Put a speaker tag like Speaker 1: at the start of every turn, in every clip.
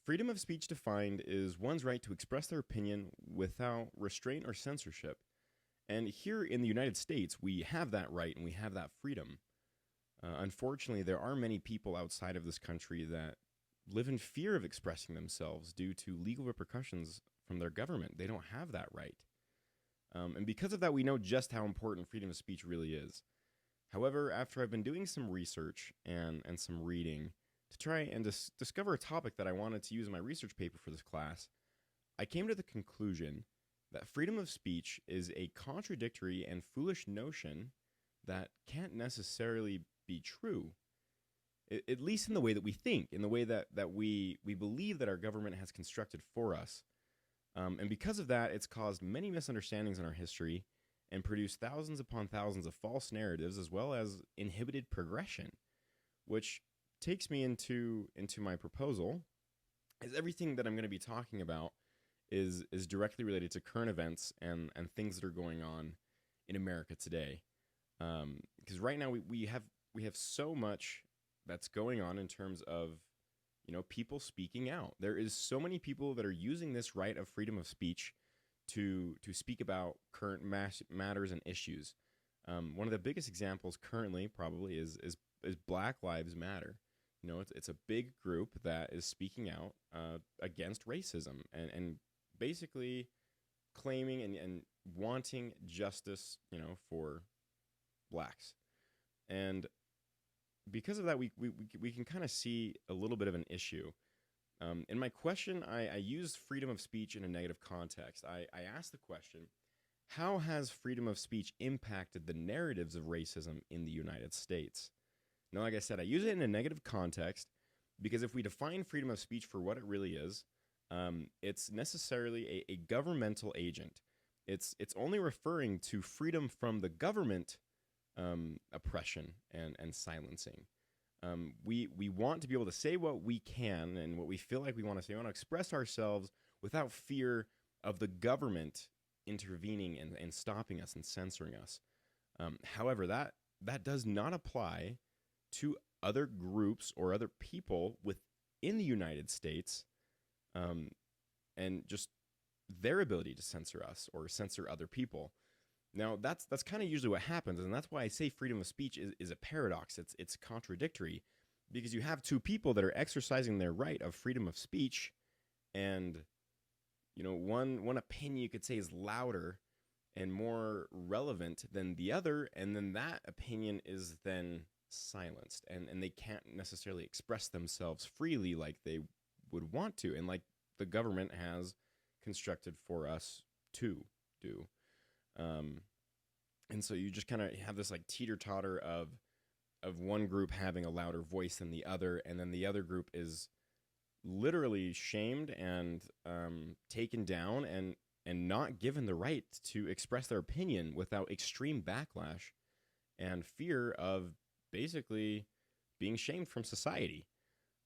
Speaker 1: Freedom of speech defined is one's right to express their opinion without restraint or censorship. And here in the United States, we have that right and we have that freedom. Unfortunately, there are many people outside of this country that live in fear of expressing themselves due to legal repercussions from their government. They don't have that right. And because of that, we know just how important freedom of speech really is. However, after I've been doing some research and some reading to try and discover a topic that I wanted to use in my research paper for this class, I came to the conclusion that freedom of speech is a contradictory and foolish notion that can't necessarily be true, at least in the way that we think, in the way that we believe that our government has constructed for us. And because of that, it's caused many misunderstandings in our history and produced thousands upon thousands of false narratives as well as inhibited progression, which takes me into my proposal, is everything that I'm going to be talking about is directly related to current events and things that are going on in America today. Because right now we have so much that's going on in terms of people speaking out. There is so many people that are using this right of freedom of speech to speak about current matters and issues. One of the biggest examples currently probably is Black Lives Matter. It's a big group that is speaking out against racism and basically claiming and wanting justice, for blacks. And because of that, we can kind of see a little bit of an issue. In my question, I used freedom of speech in a negative context. I asked the question, how has freedom of speech impacted the narratives of racism in the United States? Now, like I said, I use it in a negative context because if we define freedom of speech for what it really is, it's necessarily a governmental agent. It's only referring to freedom from the government oppression and silencing. We want to be able to say what we can and what we feel like we want to say. We want to express ourselves without fear of the government intervening and stopping us and censoring us. However, that does not apply to other groups or other people within the United States, and just their ability to censor us or censor other people. Now, that's kind of usually what happens, and that's why I say freedom of speech is a paradox. It's contradictory, because you have two people that are exercising their right of freedom of speech, and one opinion you could say is louder and more relevant than the other, and then that opinion is then silenced, and they can't necessarily express themselves freely like they would want to, and like the government has constructed for us to do. And so you just kind of have this like teeter-totter of one group having a louder voice than the other, and then the other group is literally shamed and taken down and not given the right to express their opinion without extreme backlash and fear of basically being shamed from society.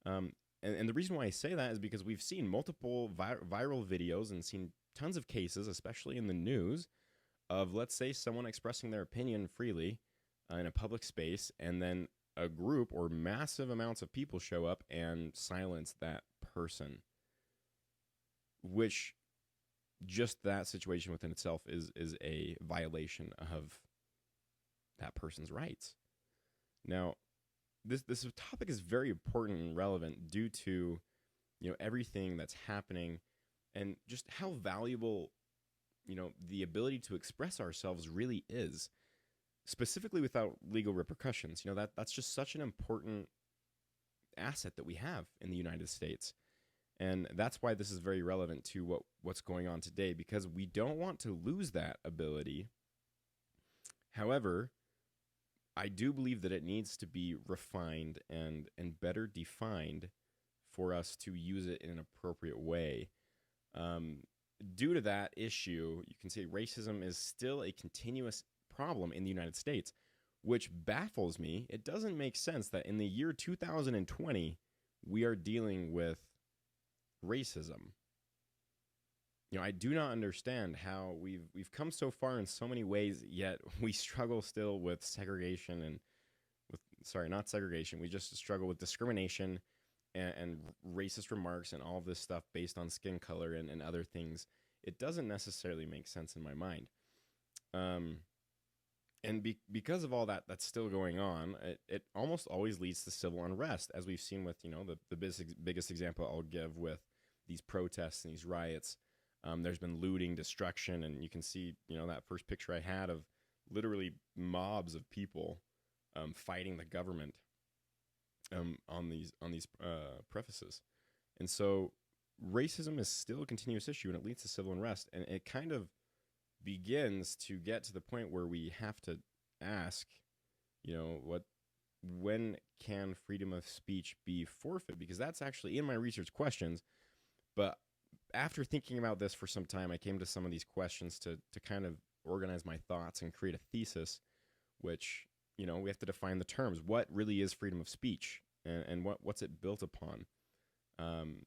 Speaker 1: And the reason why I say that is because we've seen multiple viral videos and seen tons of cases, especially in the news, of, let's say, someone expressing their opinion freely in a public space, and then a group or massive amounts of people show up and silence that person, which just that situation within itself is a violation of that person's rights. Now, this topic is very important and relevant due to everything that's happening and just how valuable the ability to express ourselves really is, specifically without legal repercussions. That's just such an important asset that we have in the United States. And that's why this is very relevant to what's going on today, because we don't want to lose that ability. However, I do believe that it needs to be refined and better defined for us to use it in an appropriate way. Due to that issue, you can say racism is still a continuous problem in the United States, which baffles me. It doesn't make sense that in the year 2020, we are dealing with racism. I do not understand how we've come so far in so many ways, yet we struggle still with segregation and not segregation. We just struggle with discrimination and racist remarks and all of this stuff based on skin color and other things, it doesn't necessarily make sense in my mind. Um, because of all that that's still going on, it almost always leads to civil unrest, as we've seen with, the biggest example I'll give with these protests and these riots. There's been looting, destruction, and you can see, that first picture I had of literally mobs of people fighting the government on these prefaces. And so racism is still a continuous issue, and it leads to civil unrest, and it kind of begins to get to the point where we have to ask, when can freedom of speech be forfeit? Because that's actually in my research questions. But after thinking about this for some time, I came to some of these questions to kind of organize my thoughts and create a thesis, which, we have to define the terms. What really is freedom of speech, and what's it built upon?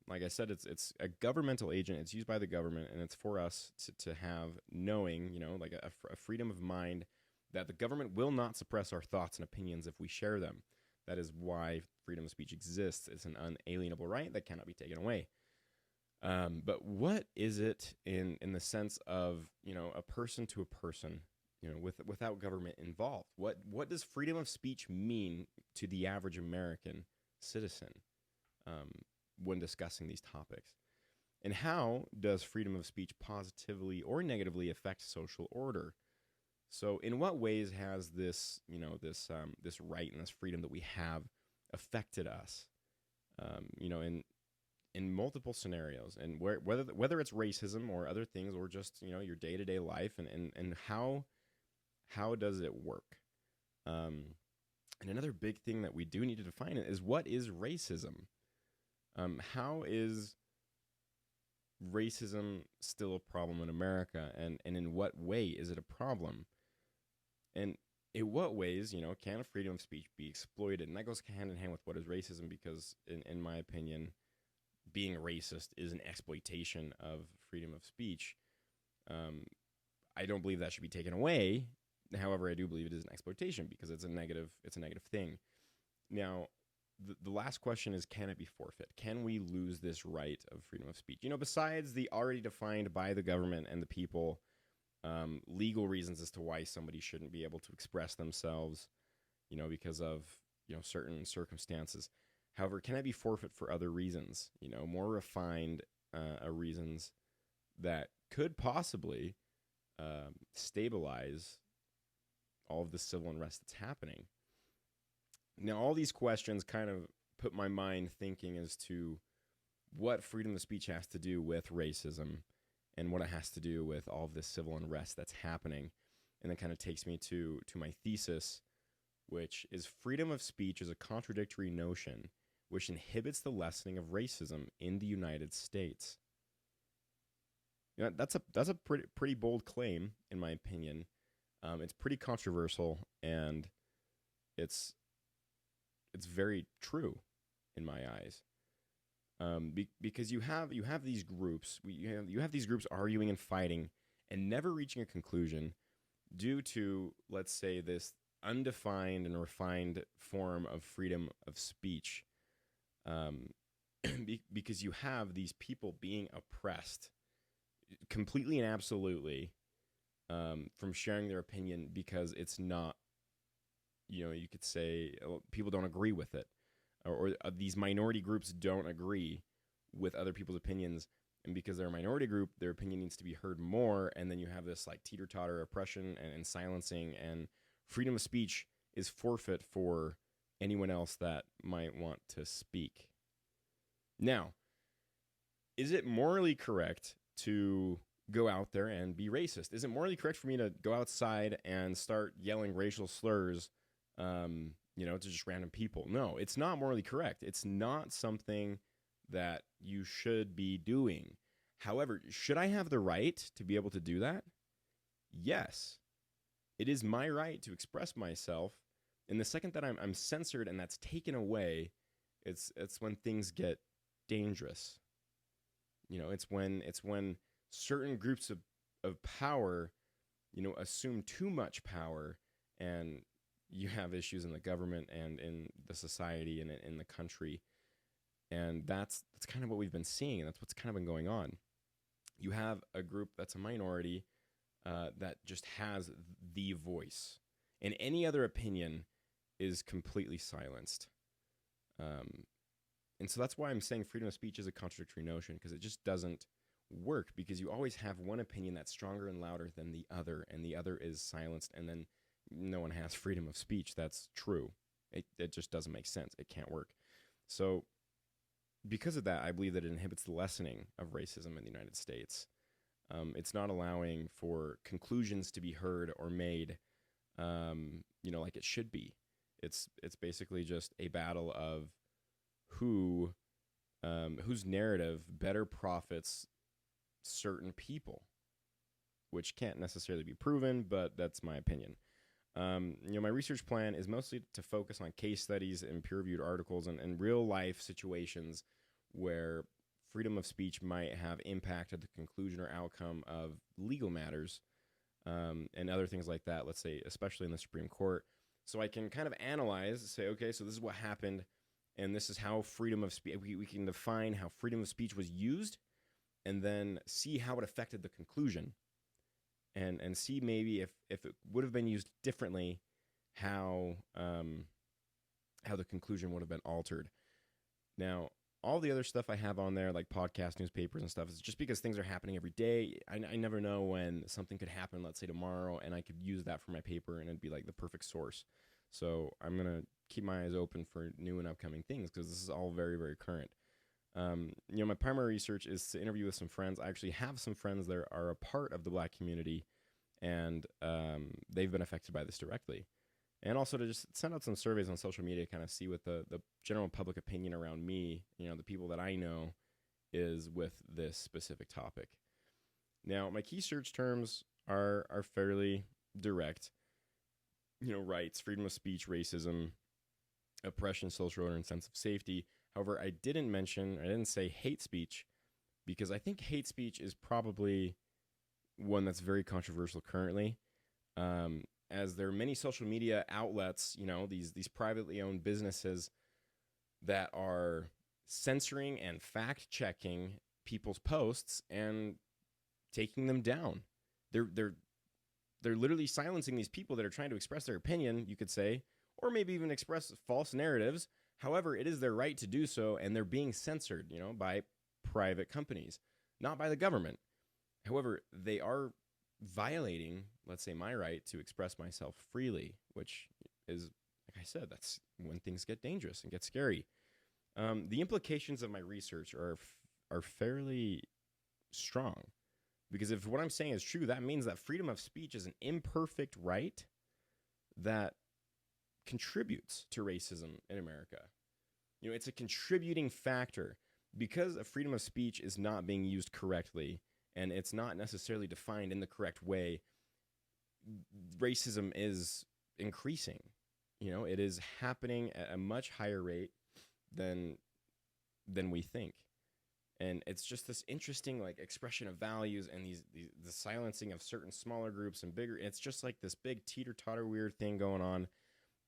Speaker 1: Like I said, it's a governmental agent. It's used by the government, and it's for us to have knowing, like a freedom of mind, that the government will not suppress our thoughts and opinions if we share them. That is why freedom of speech exists. It's an unalienable right that cannot be taken away. But what is it in the sense of, a person to a person, without government involved? What does freedom of speech mean to the average American citizen when discussing these topics? And how does freedom of speech positively or negatively affect social order? So in what ways has this, this right and this freedom that we have affected us, in multiple scenarios, and whether it's racism or other things, or just, your day-to-day life, and how does it work? And another big thing that we do need to define is, what is racism? How is racism still a problem in America, and in what way is it a problem? And in what ways, can freedom of speech be exploited? And that goes hand in hand with what is racism, because in my opinion, being racist is an exploitation of freedom of speech. I don't believe that should be taken away. However, I do believe it is an exploitation, because it's a negative thing. Now, the last question is, can it be forfeit? Can we lose this right of freedom of speech? Besides the already defined by the government and the people legal reasons as to why somebody shouldn't be able to express themselves, because of, certain circumstances. However, can it be forfeit for other reasons, more refined reasons that could possibly stabilize all of the civil unrest that's happening? Now, all these questions kind of put my mind thinking as to what freedom of speech has to do with racism, and what it has to do with all of this civil unrest that's happening. And that kind of takes me to my thesis, which is, freedom of speech is a contradictory notion which inhibits the lessening of racism in the United States. That's a pretty bold claim, in my opinion. It's pretty controversial, and it's very true in my eyes. Because you have these groups, you have these groups arguing and fighting and never reaching a conclusion, due to, let's say, this undefined and refined form of freedom of speech. Because you have these people being oppressed completely and absolutely from sharing their opinion, because it's not, you could say, people don't agree with it, or these minority groups don't agree with other people's opinions, and because they're a minority group, their opinion needs to be heard more, and then you have this like teeter-totter oppression and silencing, and freedom of speech is forfeit for anyone else that might want to speak. Now, is it morally correct to go out there and be racist? Is it morally correct for me to go outside and start yelling racial slurs, to just random people? No, it's not morally correct. It's not something that you should be doing. However, should I have the right to be able to do that? Yes. It is my right to express myself. And the second that I'm censored and that's taken away, it's when things get dangerous. It's when certain groups of power, assume too much power, and you have issues in the government and in the society and in the country. And that's kind of what we've been seeing, and that's what's kind of been going on. You have a group that's a minority that just has the voice, and any other opinion is completely silenced. Um, and so that's why I'm saying freedom of speech is a contradictory notion, because it just doesn't work, because you always have one opinion that's stronger and louder than the other, and the other is silenced, and then no one has freedom of speech. That's true. It just doesn't make sense. It can't work. So because of that, I believe that it inhibits the lessening of racism in the United States. It's not allowing for conclusions to be heard or made, like it should be. It's basically just a battle of whose narrative better profits certain people, which can't necessarily be proven, but that's my opinion. My research plan is mostly to focus on case studies and peer-reviewed articles and real-life situations where freedom of speech might have impacted the conclusion or outcome of legal matters, and other things like that, let's say, especially in the Supreme Court. So I can kind of analyze, say, okay, so this is what happened, and this is how freedom of speech, we can define how freedom of speech was used, and then see how it affected the conclusion, and see maybe if it would have been used differently, how the conclusion would have been altered. Now, all the other stuff I have on there, like podcasts, newspapers, and stuff, is just because things are happening every day. I never know when something could happen, let's say tomorrow, and I could use that for my paper, and it'd be like the perfect source. So I'm going to keep my eyes open for new and upcoming things, because this is all very, very current. My primary research is to interview with some friends. I actually have some friends that are a part of the Black community, and they've been affected by this directly. And also to just send out some surveys on social media, kind of see what the general public opinion around me, the people that I know, is with this specific topic. Now, my key search terms are fairly direct. Rights, freedom of speech, racism, oppression, social order, and sense of safety. However, I didn't say hate speech, because I think hate speech is probably one that's very controversial currently. As there are many social media outlets, these privately owned businesses that are censoring and fact-checking people's posts and taking them down. They're literally silencing these people that are trying to express their opinion, you could say, or maybe even express false narratives. However, it is their right to do so, and they're being censored, by private companies, not by the government. However, they are violating, let's say, my right to express myself freely, which is, like I said, that's when things get dangerous and get scary. The implications of my research are fairly strong, because if what I'm saying is true, that means that freedom of speech is an imperfect right that contributes to racism in America. It's a contributing factor, because a freedom of speech is not being used correctly, and it's not necessarily defined in the correct way. Racism is increasing. It is happening at a much higher rate than we think. And it's just this interesting expression of values, and the silencing of certain smaller groups and bigger. It's just like this big teeter-totter weird thing going on.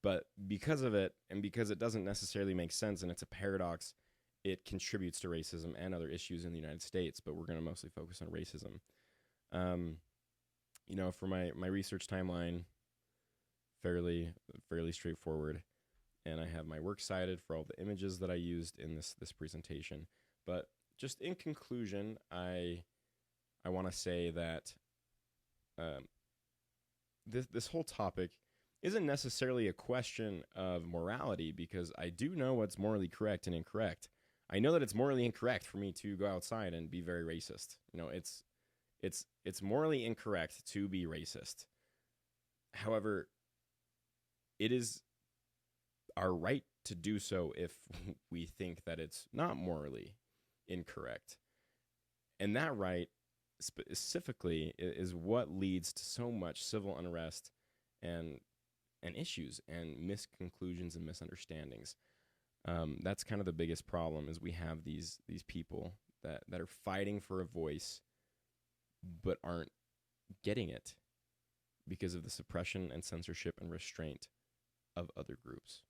Speaker 1: But because of it, and because it doesn't necessarily make sense, and it's a paradox, it contributes to racism and other issues in the United States. But we're going to mostly focus on racism. For my research timeline, fairly straightforward. And I have my works cited for all the images that I used in this presentation. But just in conclusion, I want to say that this whole topic isn't necessarily a question of morality, because I do know what's morally correct and incorrect. I know that it's morally incorrect for me to go outside and be very racist. It's morally incorrect to be racist. However, it is our right to do so if we think that it's not morally incorrect. And that right specifically is what leads to so much civil unrest and issues and misconclusions and misunderstandings. That's kind of the biggest problem, is we have these people that are fighting for a voice but aren't getting it because of the suppression and censorship and restraint of other groups.